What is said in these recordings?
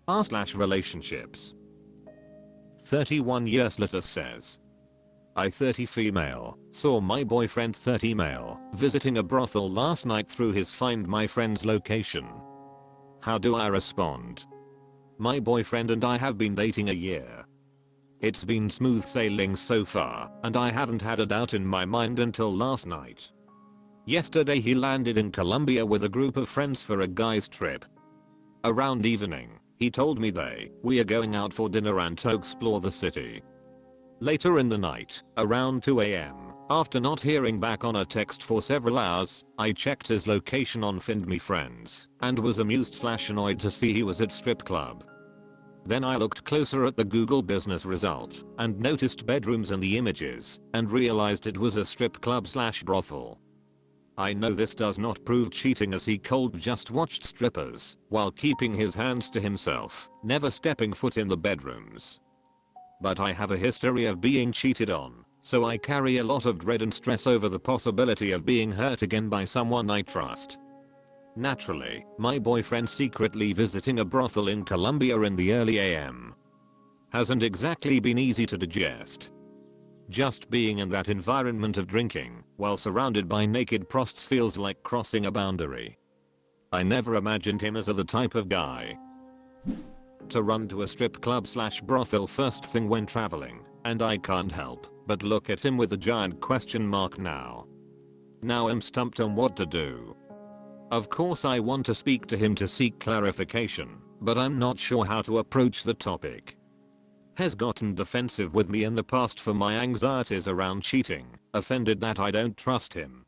r/relationships. 31 years later says, I 30 female, saw my boyfriend 30 male, visiting a brothel last night through his Find My Friends location. How do I respond? My boyfriend and I have been dating a year. It's been smooth sailing so far, and I haven't had a doubt in my mind until last night. Yesterday he landed in Colombia with a group of friends for a guy's trip. Around evening, he told me we are going out for dinner and to explore the city. Later in the night, around 2 AM, after not hearing back on a text for several hours, I checked his location on Find My Friends and was amused/annoyed to see he was at strip club. Then I looked closer at the Google business result and noticed bedrooms in the images and realized it was a strip club/brothel. I know this does not prove cheating as he cold just watched strippers while keeping his hands to himself, never stepping foot in the bedrooms. But I have a history of being cheated on, so I carry a lot of dread and stress over the possibility of being hurt again by someone I trust. Naturally, my boyfriend secretly visiting a brothel in Colombia in the early AM hasn't exactly been easy to digest. Just being in that environment of drinking while surrounded by naked prosts feels like crossing a boundary. I never imagined him as the type of guy to run to a strip club/brothel first thing when traveling, and I can't help but look at him with a giant question mark now. Now I'm stumped on what to do. Of course I want to speak to him to seek clarification, but I'm not sure how to approach the topic. Has gotten defensive with me in the past for my anxieties around cheating, offended that I don't trust him.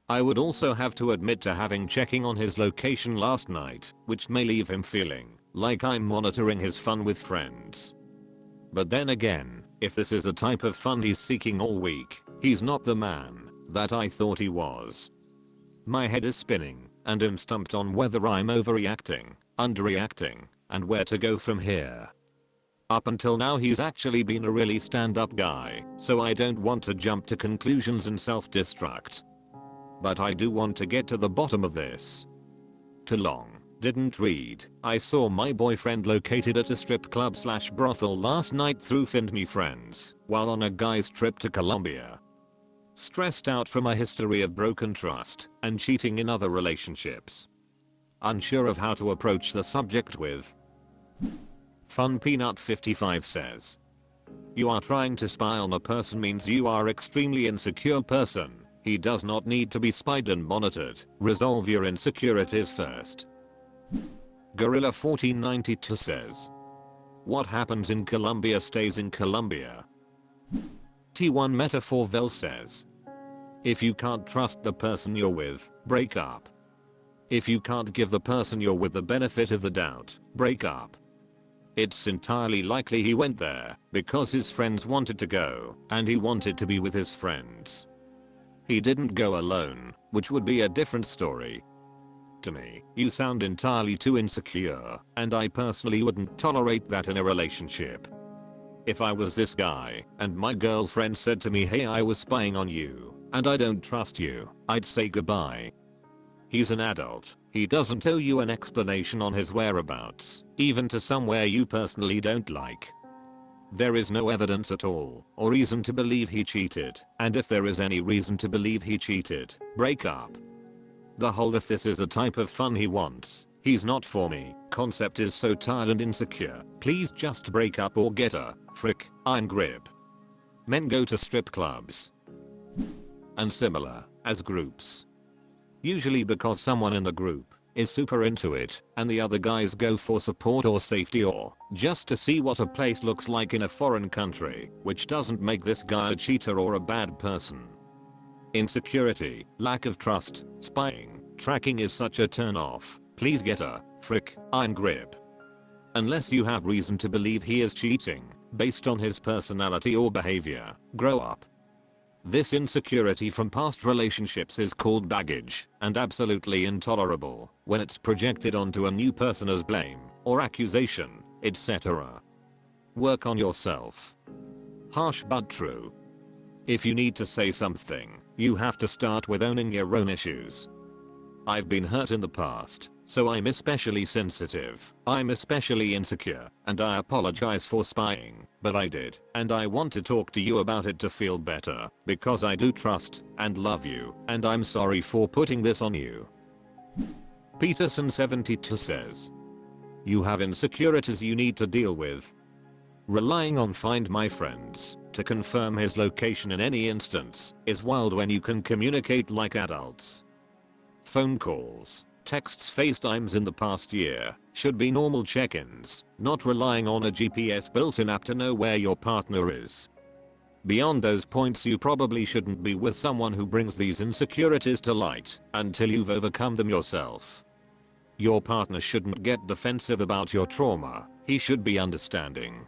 I would also have to admit to having checking on his location last night, which may leave him feeling like I'm monitoring his fun with friends. But then again, if this is the type of fun he's seeking all week, he's not the man that I thought he was. My head is spinning, and I'm stumped on whether I'm overreacting, underreacting, and where to go from here. Up until now he's actually been a really stand-up guy, so I don't want to jump to conclusions and self-destruct. But I do want to get to the bottom of this. Too long, didn't read. I saw my boyfriend located at a strip club/brothel last night through Find My Friends, while on a guy's trip to Colombia. Stressed out from a history of broken trust and cheating in other relationships. Unsure of how to approach the subject with. Fun Peanut 55 says, you are trying to spy on a person means you are extremely insecure person. He does not need to be spied and monitored. Resolve your insecurities first. Gorilla 1492 says, what happens in Colombia stays in Colombia. T1 Metaphor Vel says, if you can't trust the person you're with, break up. If you can't give the person you're with the benefit of the doubt, break up. It's entirely likely he went there because his friends wanted to go and he wanted to be with his friends. He didn't go alone, which would be a different story. To me, you sound entirely too insecure, and I personally wouldn't tolerate that in a relationship. If I was this guy and my girlfriend said to me, hey, I was spying on you and I don't trust you, I'd say goodbye. He's an adult. He doesn't owe you an explanation on his whereabouts, even to somewhere you personally don't like. There is no evidence at all or reason to believe he cheated, and if there is any reason to believe he cheated, break up. The whole if this is a type of fun he wants, he's not for me concept is so tired and insecure. Please just break up or get a iron grip. Men go to strip clubs and similar as groups. Usually because someone in the group is super into it and the other guys go for support or safety or just to see what a place looks like in a foreign country, which doesn't make this guy a cheater or a bad person. Insecurity, lack of trust, spying, tracking is such a turn off. Please get a iron grip. Unless you have reason to believe he is cheating based on his personality or behavior, grow up. This insecurity from past relationships is called baggage and absolutely intolerable when it's projected onto a new person as blame or accusation, etc. Work on yourself. Harsh but true. If you need to say something, you have to start with owning your own issues. I've been hurt in the past, so I'm especially sensitive. I'm especially insecure, and I apologize for spying, but I did, and I want to talk to you about it to feel better, because I do trust and love you, and I'm sorry for putting this on you. Peterson 72 says, you have insecurities you need to deal with. Relying on Find My Friends to confirm his location in any instance is wild when you can communicate like adults. Phone calls, texts, FaceTimes in the past year should be normal check-ins, not relying on a GPS built-in app to know where your partner is. Beyond those points, you probably shouldn't be with someone who brings these insecurities to light until you've overcome them yourself. Your partner shouldn't get defensive about your trauma, he should be understanding.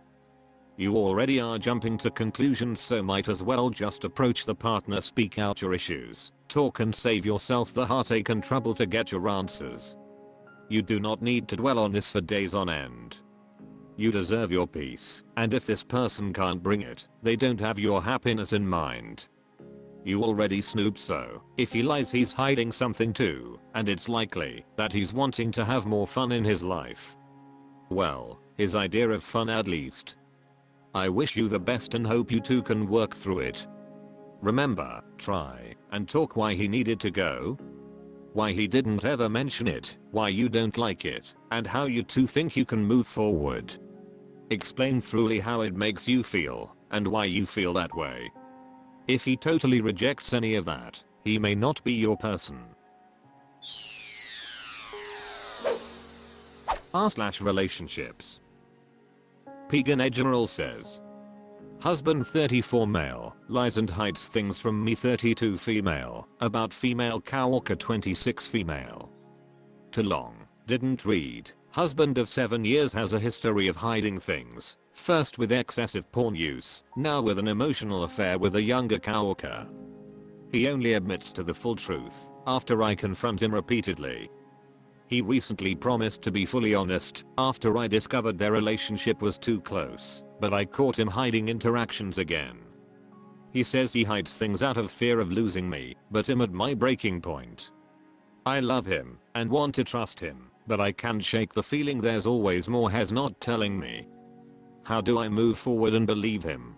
You already are jumping to conclusions, so might as well just approach the partner, speak out your issues, talk, and save yourself the heartache and trouble to get your answers. You do not need to dwell on this for days on end. You deserve your peace, and if this person can't bring it, they don't have your happiness in mind. You already snooped, so if he lies, he's hiding something too, and it's likely that he's wanting to have more fun in his life. Well, his idea of fun at least. I wish you the best and hope you two can work through it. Remember, try and talk why he needed to go, why he didn't ever mention it, why you don't like it, and how you two think you can move forward. Explain thoroughly how it makes you feel and why you feel that way. If he totally rejects any of that, he may not be your person. r/relationships. Pegan General says, husband 34 male, lies and hides things from me 32 female, about female coworker 26 female. Too long, didn't read. Husband of 7 years has a history of hiding things, first with excessive porn use, now with an emotional affair with a younger coworker. He only admits to the full truth after I confront him repeatedly. He recently promised to be fully honest after I discovered their relationship was too close, but I caught him hiding interactions again. He says he hides things out of fear of losing me, but I'm at my breaking point. I love him and want to trust him, but I can't shake the feeling there's always more he's not telling me. How do I move forward and believe him?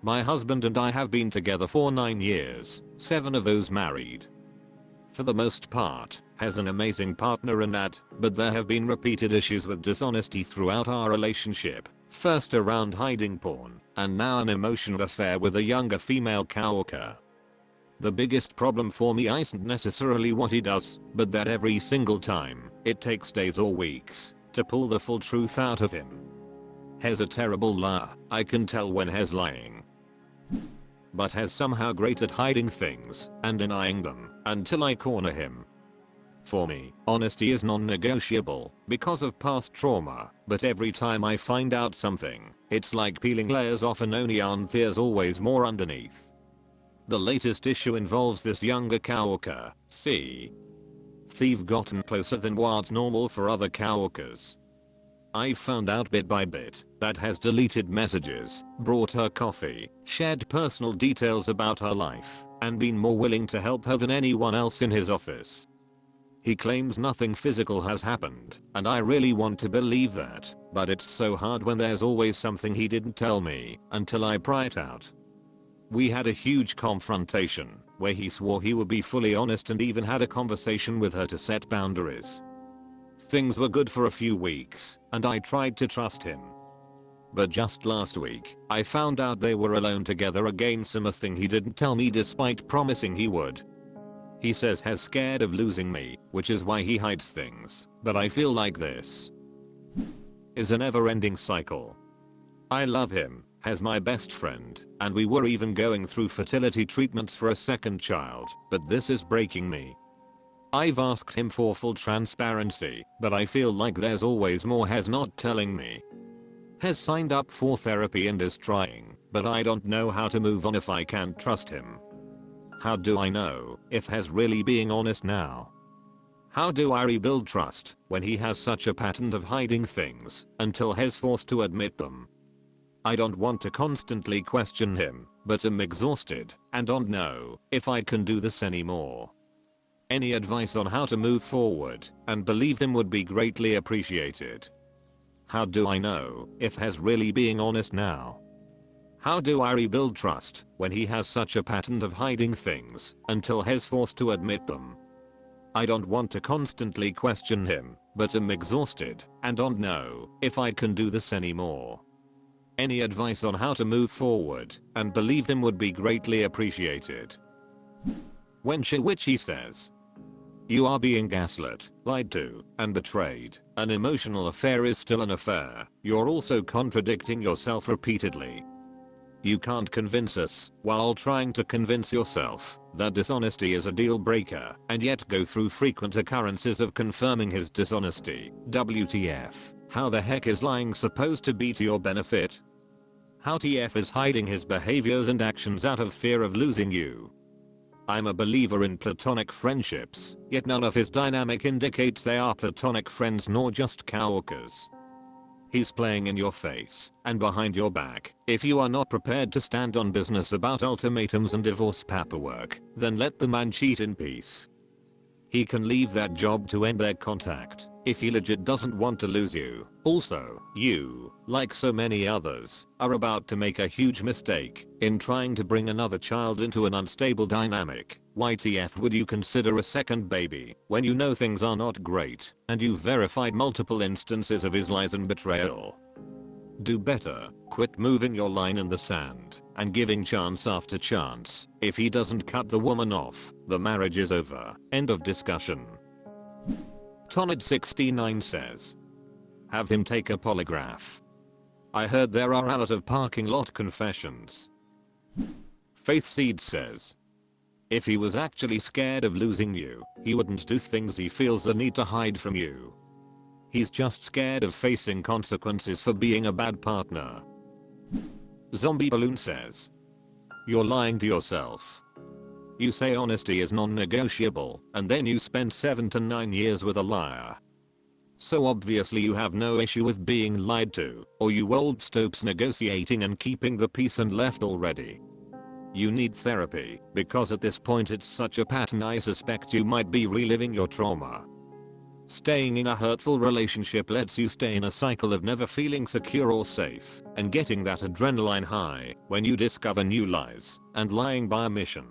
My husband and I have been together for 9 years, 7 of those married. For the most part, has an amazing partner in that, but there have been repeated issues with dishonesty throughout our relationship, first around hiding porn, and now an emotional affair with a younger female coworker. The biggest problem for me isn't necessarily what he does, but that every single time, it takes days or weeks to pull the full truth out of him. He's a terrible liar, I can tell when he's lying. But he's somehow great at hiding things and denying them until I corner him. For me, honesty is non-negotiable because of past trauma, but every time I find out something, it's like peeling layers off an onion. There's always more underneath. The latest issue involves this younger coworker, see? They've gotten closer than what's normal for other coworkers. I found out bit by bit that has deleted messages, brought her coffee, shared personal details about her life, and been more willing to help her than anyone else in his office. He claims nothing physical has happened, and I really want to believe that, but it's so hard when there's always something he didn't tell me until I pry it out. We had a huge confrontation where he swore he would be fully honest and even had a conversation with her to set boundaries. Things were good for a few weeks, and I tried to trust him. But just last week, I found out they were alone together again, something he didn't tell me despite promising he would. He says he's scared of losing me, which is why he hides things, but I feel like this is a never-ending cycle. I love him, as my best friend, and we were even going through fertility treatments for a second child, but this is breaking me. I've asked him for full transparency, but I feel like there's always more he's not telling me. Has signed up for therapy and is trying, but I don't know how to move on if I can't trust him. How do I know if he's really being honest now? How do I rebuild trust when he has such a pattern of hiding things until he's forced to admit them? I don't want to constantly question him, but I'm exhausted and don't know if I can do this anymore. Any advice on how to move forward and believe him would be greatly appreciated. How do I know if he's really being honest now? How do I rebuild trust when he has such a pattern of hiding things until he's forced to admit them? I don't want to constantly question him, but I'm exhausted and don't know if I can do this anymore. Any advice on how to move forward and believe him would be greatly appreciated. Witchy says, you are being gaslit, lied to, and betrayed. An emotional affair is still an affair. You're also contradicting yourself repeatedly. You can't convince us while trying to convince yourself that dishonesty is a deal breaker and yet go through frequent occurrences of confirming his dishonesty. WTF? How the heck is lying supposed to be to your benefit? How TF is hiding his behaviors and actions out of fear of losing you? I'm a believer in platonic friendships, yet none of his dynamic indicates they are platonic friends nor just coworkers. He's playing in your face and behind your back. If you are not prepared to stand on business about ultimatums and divorce paperwork, then let the man cheat in peace. He can leave that job to end their contact if he legit doesn't want to lose you. Also, you, like so many others, are about to make a huge mistake in trying to bring another child into an unstable dynamic. YTF would you consider a second baby when you know things are not great and you've verified multiple instances of his lies and betrayal? Do better. Quit moving your line in the sand and giving chance after chance. If he doesn't cut the woman off, the marriage is over. End of discussion. Tonid69 says, have him take a polygraph. I heard there are a lot of parking lot confessions. Faith Seed says, if he was actually scared of losing you, he wouldn't do things he feels the need to hide from you. He's just scared of facing consequences for being a bad partner. Zombie Balloon says, you're lying to yourself. You say honesty is non-negotiable, and then you spend 7 to 9 years with a liar. So obviously you have no issue with being lied to, or you old stopes negotiating and keeping the peace and left already. You need therapy, because at this point it's such a pattern I suspect you might be reliving your trauma. Staying in a hurtful relationship lets you stay in a cycle of never feeling secure or safe, and getting that adrenaline high when you discover new lies, and lying by omission.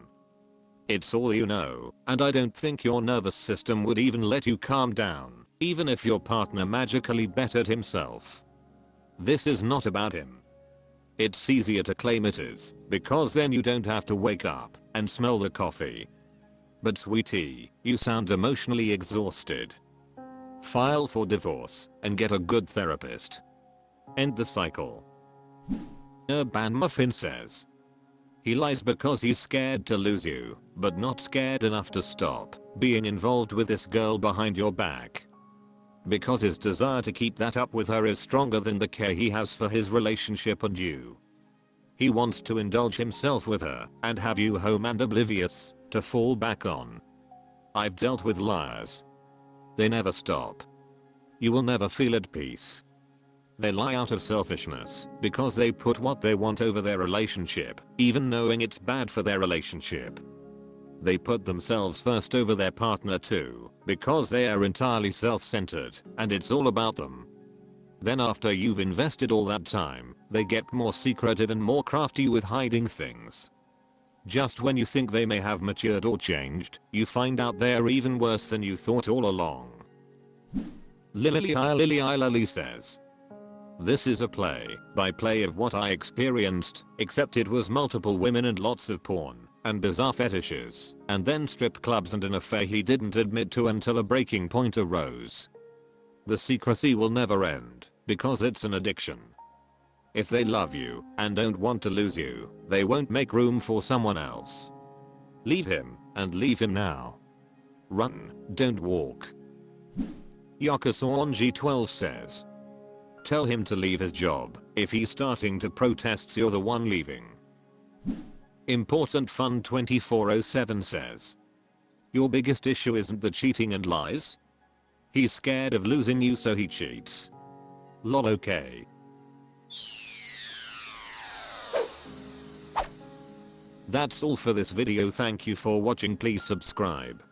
It's all you know, and I don't think your nervous system would even let you calm down, even if your partner magically bettered himself. This is not about him. It's easier to claim it is, because then you don't have to wake up and smell the coffee. But sweetie, you sound emotionally exhausted. File for divorce and get a good therapist. End the cycle. Urban Muffin says, he lies because he's scared to lose you, but not scared enough to stop being involved with this girl behind your back. Because his desire to keep that up with her is stronger than the care he has for his relationship and you. He wants to indulge himself with her and have you home and oblivious to fall back on. I've dealt with liars. They never stop. You will never feel at peace. They lie out of selfishness because they put what they want over their relationship, even knowing it's bad for their relationship. They put themselves first over their partner too, because they are entirely self-centered and it's all about them. Then after you've invested all that time, they get more secretive and more crafty with hiding things. Just when you think they may have matured or changed, you find out they're even worse than you thought all along. Lily says, this is a play-by-play of what I experienced, except it was multiple women and lots of porn, and bizarre fetishes, and then strip clubs and an affair he didn't admit to until a breaking point arose. The secrecy will never end, because it's an addiction. If they love you and don't want to lose you, they won't make room for someone else. Leave him, and leave him now. Run, don't walk. Yakusaonji12 says, tell him to leave his job. If he's starting to protest, you're the one leaving. Important Fun 2407 says, your biggest issue isn't the cheating and lies? He's scared of losing you, so he cheats. Lol. Okay. That's all for this video. Thank you for watching. Please subscribe.